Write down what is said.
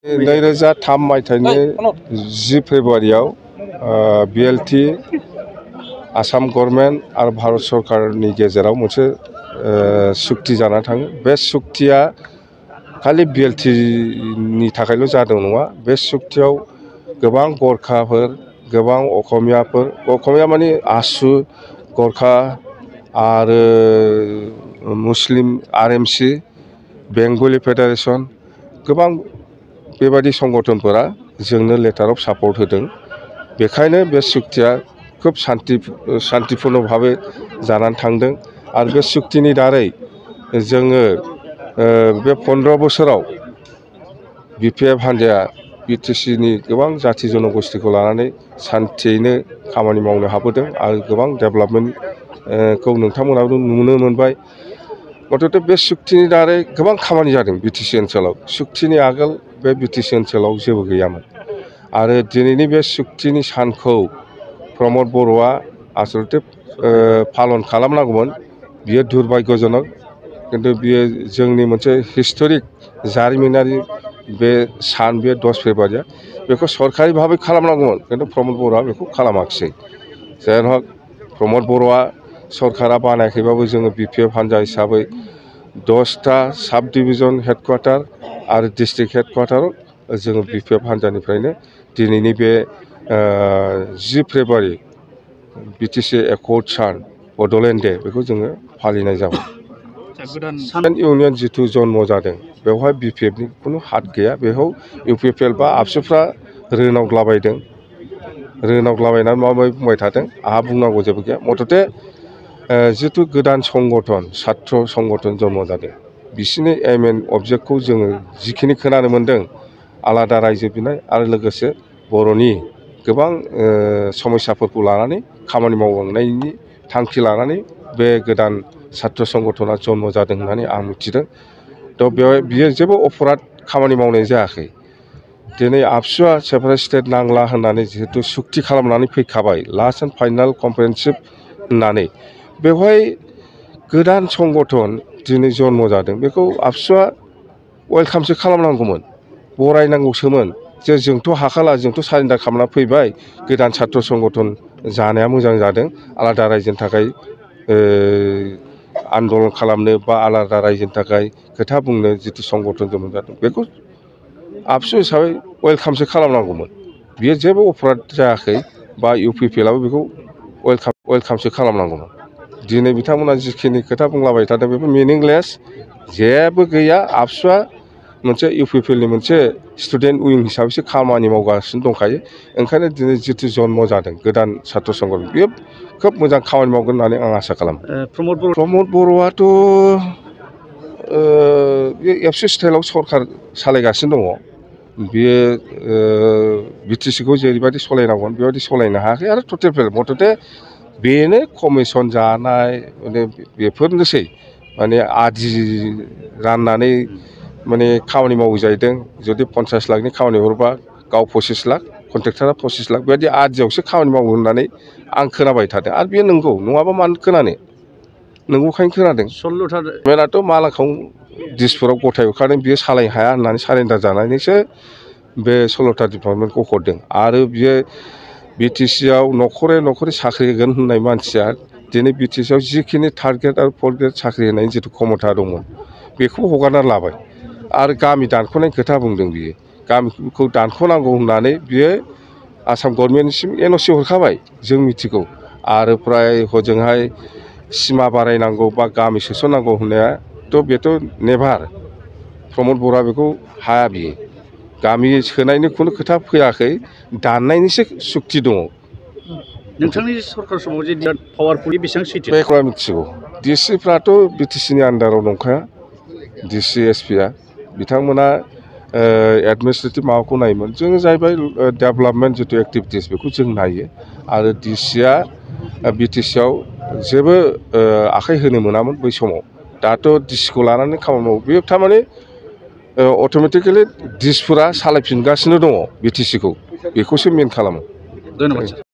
2003 मायथाइनि 10 फेब्रुआरियाव बिएलटि आसाम गभर्नमेन्ट आरो भारत सरकारनि गेजेराव मोनसे सुक्ति जाना थाङो। बे सुक्तिया खालि बिएलटिनि थाखायल' जादों नङा। बे सुक्तियाव गोबां गरखाफोर, गोबां असमिया माने आसु, गरखा आरो मुस्लिम आरएमसि, बेंगलि फेडारेसन गोबां बेबादि संगठनफोरा जोंनो लेटार अफ सापर्ट होदों। बेखायनो बे सुक्तिया खोब शान्तिपूर्ण भाबै जानानै थांदों आरो बे सुक्तिनि दारै जोङो बे 15 बोसोराव बिपिएफ हान्जाया बिटिसिनि गोबां जाथि जनगोष्ठीखौ लानानै शान्तियैनो खामानि मावनो हाबोदों आरो गोबां डेभेलपमेन्टखौ नोंथांमोनाबो नुनो मोनबाय। मथथे बे सुक्तिनि दारै गोबां खामानि जादों बिटिसि ओनसोलाव। सुक्तिनि आगोल बे बिटिसि ओनसोलाव जेबो गैयामोन आरो दिनैनि बे सुक्तिनि सानखौ प्रमद बर'आ आसलथे पालन खालामनांगौमोन। बियो दुर्भाग्यजनक, किन्तु बियो जोंनि मोनसे हिस्टरिक जारिमिनारि बे सान, बे 10 फेब्रुआरिया बेखौ सरकारि भाबै खालामनांगौमोन, किन्तु प्रमद बर'आ बेखौ खालामाखिसै। जेरहक प्रमद बर'आ सरकारा बानायाखैबाबो जोङो बिपिएफ हान्जा हिसाबै 10टा साब डिभिजन हेडक्वार्टार आरो डिस्ट्रिक्ट हेडक्वार्टाराव जोङो बिपिएफ हान्जानिफ्रायनो दिनैनि बे 10 फेब्रुआरि बिटिसि एकर्ड सान बड'लेण्ड डे बेखौ जोङो फालिनाय जाबाय। गोदान इउनियन जिथु जन्म जादों बेवहाय बिपिएफनि खुनु हात गैया। बेखौ इउपिपिएल बा आबसुफ्रा रोनावग्लाबायनानै माबा माबि बुंबाय थादों। आंहा बुंनांगौ जेबो गैया। मथथे जिथु गोदान संगठन छात्र संगठन जन्म जादों, बिसोरनि एम एन्ड अबजेक्टखौ जोङो जिखिनि खोनानो मोन्दों, आलादा रायजो बिनाय आरो लोगोसे बर'नि गोबां समस्याफोरखौ लानानै खामानि मावलांनायनि थांखि लानानै बे गोदान छात्र संगठना जन्म जादों होननानै आं मिथिदों। थ' बेवहाय बियो जेबो अपराध खामानि मावनाय जायाखै। दिनै आबसुआ सेपारेट स्टेट नांला होननानै जिहेतु सुक्ति खालामनानै फैखाबाय, लास्ट एन्ड फाइनाल कमप्रेहेनसिभ होननानै, बेवहाय गोदान संगठन दिनै जन्म जादों बेखौ आबसुआ वेलकामसो खालामनांगौमोन, बरायनांगौसोमोन। जे जोंथ' हाखाला, जोंथ' सारेन्डार खालामना फैबाय, गोदान छात्र संगठन जानाया मोजां जादों। आलादा रायजोनि थाखाय आन्दलन खालामनो बा आलादा रायजोनि थाखाय खोथा बुंनो जिथु संगठन जन्म जादों बेखौ आबसु हिसाबै वेलकामसो खालामनांगौमोन। बियो जेबो अपराध जायाखै बा इउपिपिएलआबो बेखौ वेलकामसो खालामनांगौमोन। दिनै बिथांमोना जिखिनि खोथा बुंलाबाय थादों बेफोर मिनिंलेस, जेबो गैया। आबसुआ मोनसे इउपिपिएलनि मोनसे स्टुडेन्ट उइं हिसाबैसो खामानि मावगासिनो दंखायो। ओंखायनो दिनै जिथु जन्म जादों गोदान छात्र संगठन, बेयो खोब मोजां खामानि मावगोन होननानै आं आसा खालामो। प्रमद बर'आथ' बे एबसु स्टाइलाव सरकार सालायगासिनो दङ। बियो बिटिसिखौ जेरैबायदि सालायनांगौमोन बेबायदि सालायनो हायाखै आरो टटेल फेल। मथथे बेनो कमिसन जानाय, माने बेफोरनोसै, माने आदि राननानै माने खामानि मावो जाहैदों। जुदि 50 लाखनि खामानि हरोबा गाव 25 लाख, कन्ट्रेक्टरा 25 लाख, बेबायदि आदियावसो खामानि मावो होननानै आं खोनाबाय थादों। आरो बेयो नंगौ, नङाबा मानो खोनानो, नंगौखायनो खोनादों। 16था मेलाथ' मालाखौ दिसपुराव गथायहरखादों, बियो सालायनो हाया होननानै सारेन्डार जानानैसो बे 16था डिपार्टमेन्टखौ हरदों। आरो बियो बिटिसिआव न'खरै साख्रि होगोन होननाय मानसिया दिनै बिटिसिआव जिखिनि थार्ड ग्रेड आरो फर्थ ग्रेड साख्रि होनायनि जिथु क्षमता दंमोन बेखौ हगारनानै लाबाय आरो गामि दानख'नायनि खोथा बुंदों। बियो गामिखौ दानख'नांगौ होननानै बियो आसाम गभर्नमेन्टनिसिम एनअसि हरखाबाय, जों मिथिगौ। आरो फ्राय हजोंहाय सिमा बारायनांगौ बा गामि सोसननांगौ होननायाथ' बेथ' नेभार। प्रमद बर'आ बेखौ हाया। बियो गामि सोनायनि खुनु खोथा फैयाखै, दाननायनिसो सुक्ति दङ। नोंथांनि सरकार समाव जे पावारफुलि बेसेबां सैथो बेखौ आं मिथिगौ। डिसिफ्राथ' बिटिसिनि आन्दाराव दंखाया। डिसि एसपिआ बिथांमोना एडमिनिस्ट्रेटिभ माबाखौ नायोमोन। जोङो जाहैबाय डेभेलपमेन्ट जिथु एक्टिभिटिस बेखौ जों नायो। आरो डिसिआ बिटिसिआव जेबो आखाइ होनो मोनामोन बै समाव। दाथ' डिसिखौ लानानै खामानि मावो। बे थारमाने अट'मेटिकेलि डिसफोरा सालायफिनगासिनो दङ बिटिसिखौ, बेखौसो मेन खालामो। धन्यबाद।